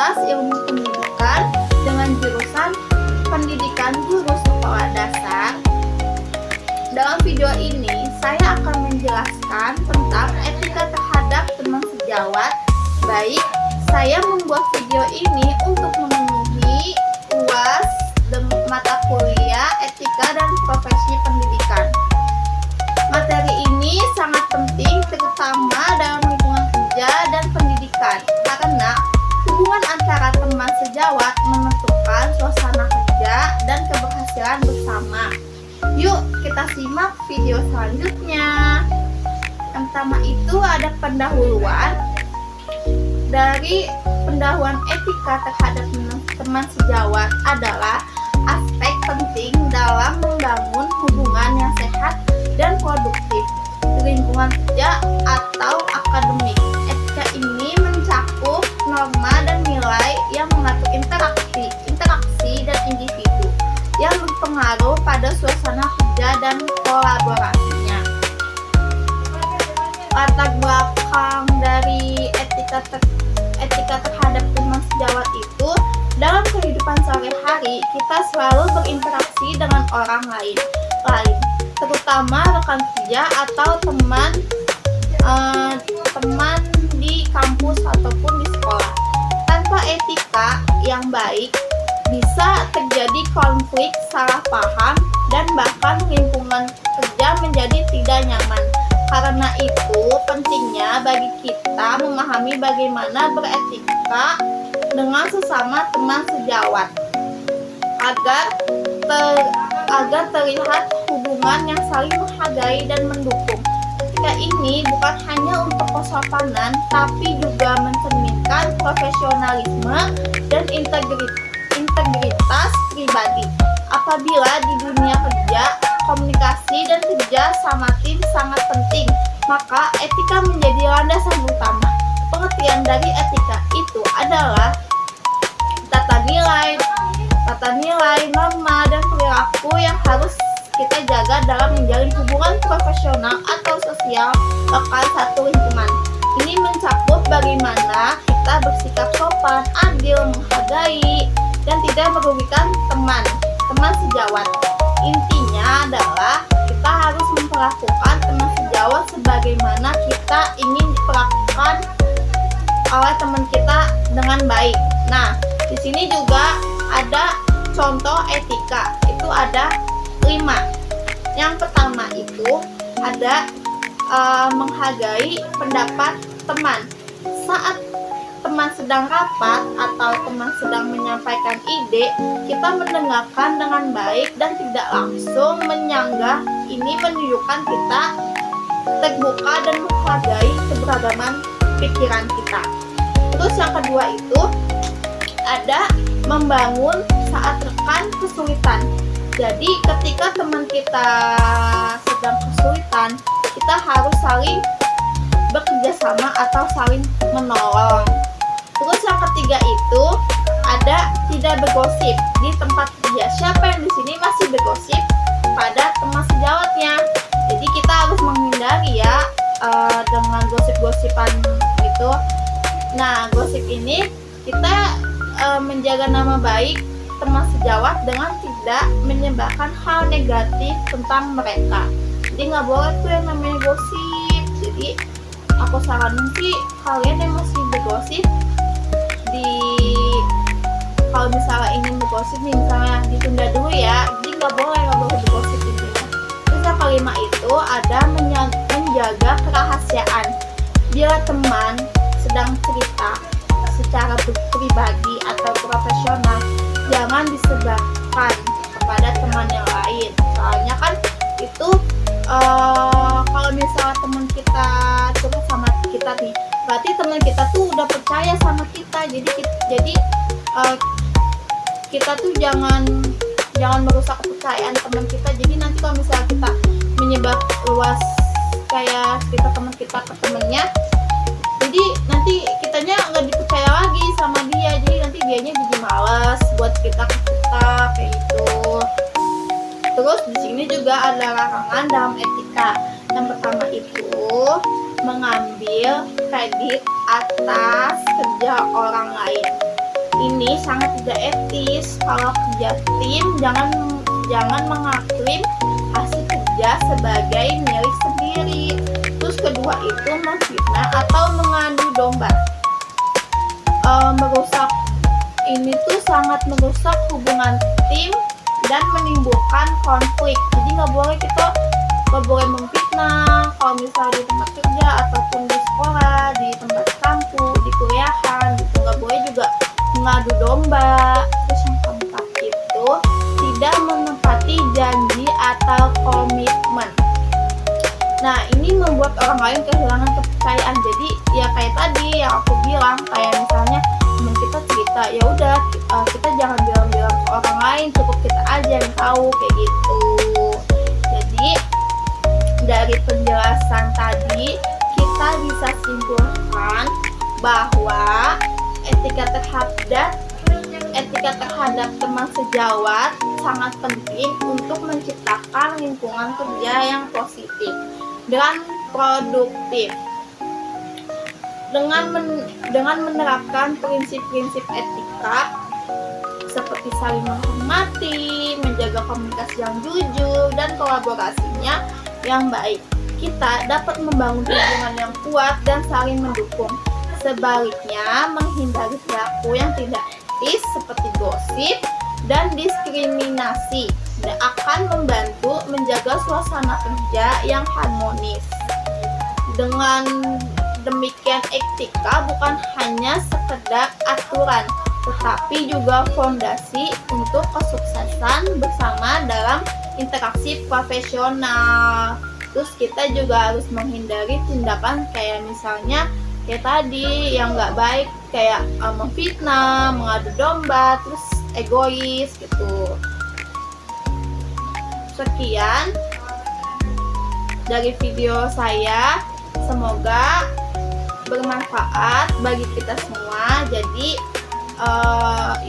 Fakultas Ilmu Pendidikan dengan jurusan Pendidikan Guru Sekolah Dasar. Dalam video ini, saya akan menjelaskan tentang etika terhadap teman sejawat. Baik, saya membuat video ini untuk memenuhi UAS mata kuliah Etika dan Profesi Pendidikan. Materi ini sangat penting terutama dalam lingkungan kerja dan pendidikan karena hubungan antara teman sejawat menentukan suasana kerja dan keberhasilan bersama. Yuk kita simak video selanjutnya. Yang pertama itu ada pendahuluan. Dari pendahuluan etika terhadap teman sejawat adalah aspek penting dalam membangun hubungan yang sehat dan produktif di lingkungan kerja atau akademik. Etika ini mencakup norma dan nilai yang mengatur interaksi dan individu yang berpengaruh pada suasana kerja dan kolaborasinya. Latar belakang dari etika terhadap teman sejawat itu, dalam kehidupan sehari-hari kita selalu berinteraksi dengan orang lain, terutama rekan kerja atau teman di kampus ataupun di sekolah. Tanpa etika yang baik, bisa terjadi konflik, salah paham, dan bahkan lingkungan kerja menjadi tidak nyaman. Karena itu, pentingnya bagi kita memahami bagaimana beretika dengan sesama teman sejawat agar terlihat hubungan yang saling menghargai dan mendukung. Etika ini bukan hanya untuk kesopanan, tapi juga mencerminkan profesionalisme dan integritas pribadi. Apabila di dunia kerja, komunikasi dan kerja sama tim sangat penting, maka etika menjadi landasan utama. Pengertian dari etika itu adalah tata nilai, norma, dan perilaku yang harus kita jaga dalam menjalin hubungan profesional atau sosial lokal satu lingkungan. Ini mencakup bagaimana kita bersikap sopan, adil, menghargai, dan tidak merugikan teman sejawat. Intinya adalah kita harus memperlakukan teman sejawat sebagaimana kita ingin diperlakukan oleh teman kita dengan baik. Nah, di sini juga ada contoh etika, itu ada 5. Yang pertama itu ada menghargai pendapat teman. Saat teman sedang rapat atau teman sedang menyampaikan ide, kita mendengarkan dengan baik dan tidak langsung menyanggah. Ini menunjukkan kita terbuka dan menghargai keberagaman pikiran kita. Terus yang kedua itu ada membangun saat rekan kesulitan. Jadi ketika teman kita sedang kesulitan, kita harus saling bekerja sama atau saling menolong. Terus yang ketiga itu ada tidak bergosip di tempat kerja. Siapa yang di sini masih bergosip pada teman sejawatnya? Jadi kita harus menghindari ya dengan gosip-gosipan itu. Nah, gosip ini kita menjaga nama baik teman sejawat dengan tidak menyebarkan hal negatif tentang mereka. Jadi nggak boleh tuh yang namanya gosip. Jadi aku saranin sih kalian yang masih bergosip kalau misalnya ingin bergosip nih, misalnya ditunda dulu ya. Jadi nggak boleh bergosip gitu ya. Terus yang kelima itu ada menjaga kerahasiaan. Bila teman sedang cerita secara pribadi atau profesional, jangan disebarkan kepada teman yang lain. Soalnya kan itu kalau misalnya teman kita curhat sama kita nih, berarti teman kita tuh udah percaya sama kita. Jadi kita tuh jangan merusak kepercayaan teman kita. Jadi nanti kalau misalnya kita menyebar luas kayak cerita teman kita ke temennya, jadi nanti kitanya nggak dipercaya lagi sama dia. Jadi nanti dianya jadi malas buat kita ke kita kayak gitu. Terus di sini juga ada larangan dalam etika. Yang pertama itu mengambil kredit atas kerja orang lain. ini sangat tidak etis. Kalau kerja tim, jangan mengaklaim hasil kerja sebagai milik sendiri. Terus kedua itu memfitnah atau mengadu domba. Ini tuh sangat merusak hubungan tim dan menimbulkan konflik. Jadi nggak boleh memfitnah kalau misalnya di tempat kerja ataupun di sekolah, di tempat kampus, di kuliahan gitu. Nggak boleh juga mengadu domba. Terus yang keempat itu tidak menepati janji atau komitmen. Nah, ini membuat orang lain kehilangan kepercayaan. Jadi ya kayak tadi yang aku bilang, kayak misalnya teman kita cerita, ya udah kita jangan bilang-bilang ke orang lain, cukup kita aja yang tahu kayak gitu. Jadi dari penjelasan tadi kita bisa simpulkan bahwa etika terhadap teman sejawat sangat penting untuk menciptakan lingkungan kerja yang positif dan produktif. Dengan menerapkan prinsip-prinsip etika seperti saling menghormati, menjaga komunikasi yang jujur, dan kolaborasinya yang baik, kita dapat membangun hubungan yang kuat dan saling mendukung. Sebaliknya, menghindari perilaku yang tidak etis seperti gosip dan diskriminasi akan membantu menjaga suasana kerja yang harmonis. Dengan demikian, etika bukan hanya sekedar aturan, tetapi juga fondasi untuk kesuksesan bersama dalam interaksi profesional. Terus kita juga harus menghindari tindakan kayak misalnya kayak tadi yang nggak baik, kayak memfitnah, mengadu domba, terus egois gitu. Sekian dari video saya, semoga bermanfaat bagi kita semua. Jadi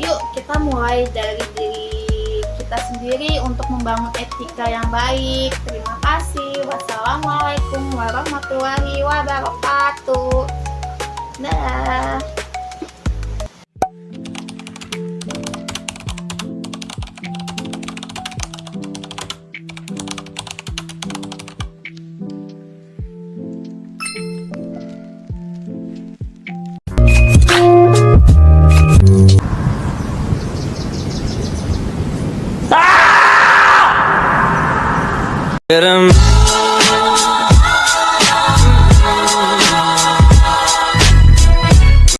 yuk kita mulai dari diri kita sendiri untuk membangun etika yang baik. Terima kasih. Wassalamualaikum warahmatullahi wabarakatuh. Dah. Get 'em.